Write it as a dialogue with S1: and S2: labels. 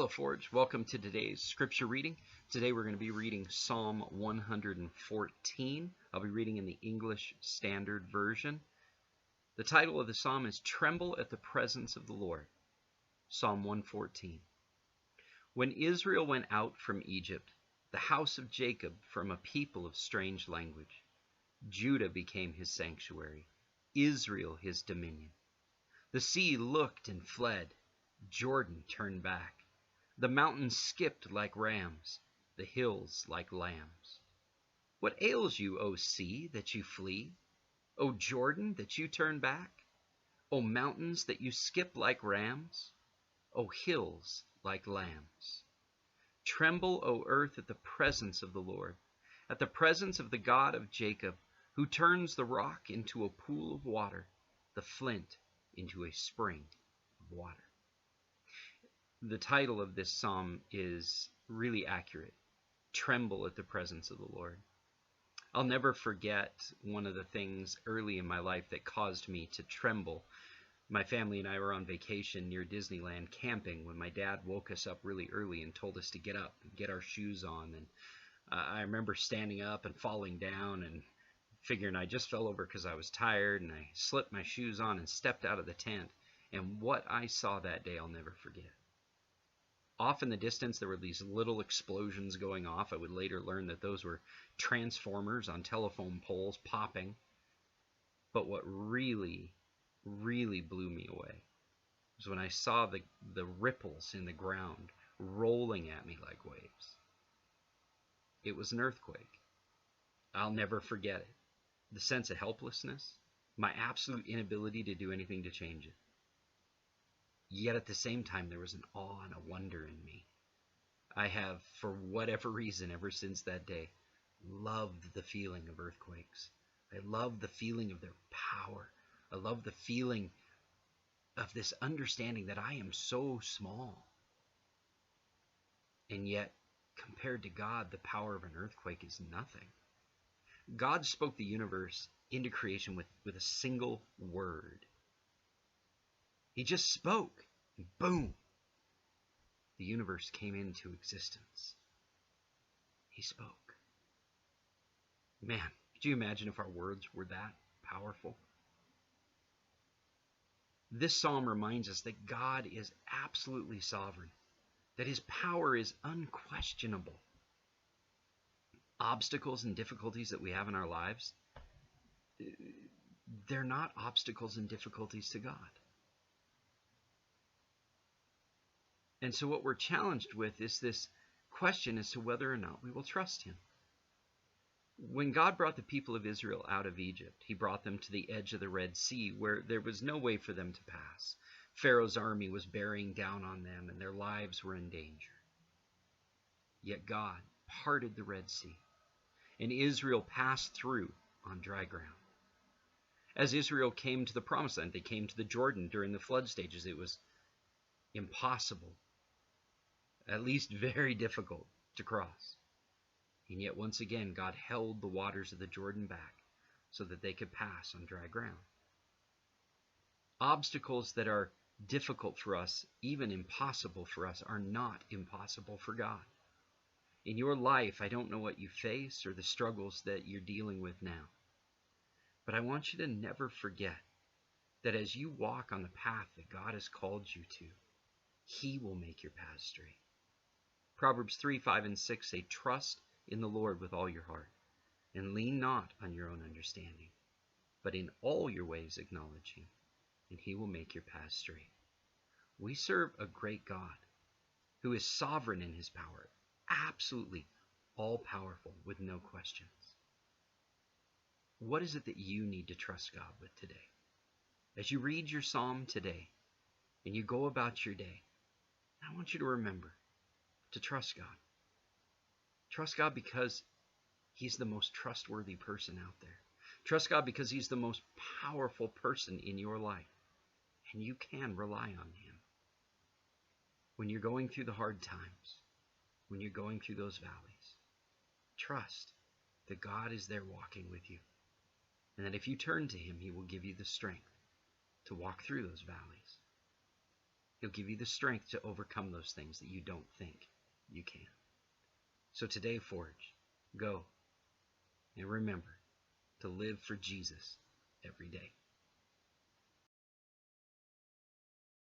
S1: Hello, Forge. Welcome to today's scripture reading. Today we're going to be reading Psalm 114. I'll be reading in the English Standard Version. The title of the psalm is Tremble at the Presence of the Lord. Psalm 114. When Israel went out from Egypt, the house of Jacob from a people of strange language, Judah became his sanctuary, Israel his dominion. The sea looked and fled, Jordan turned back. The mountains skipped like rams, the hills like lambs. What ails you, O sea, that you flee? O Jordan, that you turn back? O mountains, that you skip like rams? O hills like lambs? Tremble, O earth, at the presence of the Lord, at the presence of the God of Jacob, who turns the rock into a pool of water, the flint into a spring of water. The title of this psalm is really accurate. Tremble at the presence of the Lord. I'll never forget one of the things early in my life that caused me to tremble. My family and I were on vacation near Disneyland camping when my dad woke us up really early and told us to get up and get our shoes on. And I remember standing up and falling down and figuring I just fell over because I was tired, and I slipped my shoes on and stepped out of the tent. And what I saw that day I'll never forget. Off in the distance, there were these little explosions going off. I would later learn that those were transformers on telephone poles popping. But what really blew me away was when I saw the ripples in the ground rolling at me like waves. It was an earthquake. I'll never forget it. The sense of helplessness, my absolute inability to do anything to change it. Yet at the same time, there was an awe and a wonder in me. I have, for whatever reason, ever since that day, loved the feeling of earthquakes. I love the feeling of their power. I love the feeling of this understanding that I am so small. And yet, compared to God, the power of an earthquake is nothing. God spoke the universe into creation with a single word. He just spoke, and boom, the universe came into existence. He spoke. Man, could you imagine if our words were that powerful? This psalm reminds us that God is absolutely sovereign, that his power is unquestionable. Obstacles and difficulties that we have in our lives, they're not obstacles and difficulties to God. And so what we're challenged with is this question as to whether or not we will trust him. When God brought the people of Israel out of Egypt, he brought them to the edge of the Red Sea where there was no way for them to pass. Pharaoh's army was bearing down on them and their lives were in danger. Yet God parted the Red Sea and Israel passed through on dry ground. As Israel came to the Promised Land, they came to the Jordan during the flood stages. It was impossible, at least very difficult, to cross. And yet once again, God held the waters of the Jordan back so that they could pass on dry ground. Obstacles that are difficult for us, even impossible for us, are not impossible for God. In your life, I don't know what you face or the struggles that you're dealing with now. But I want you to never forget that as you walk on the path that God has called you to, he will make your path straight. Proverbs 3, 5, and 6 say, trust in the Lord with all your heart, and lean not on your own understanding, but in all your ways acknowledge him, and he will make your path straight. We serve a great God who is sovereign in his power, absolutely all-powerful with no questions. What is it that you need to trust God with today? As you read your psalm today and you go about your day, I want you to remember to trust God. Trust God because he's the most trustworthy person out there. Trust God because he's the most powerful person in your life. And you can rely on him. When you're going through the hard times, when you're going through those valleys, trust that God is there walking with you. And that if you turn to him, he will give you the strength to walk through those valleys. He'll give you the strength to overcome those things that you don't think you can. So today, Forge, go and remember to live for Jesus every day.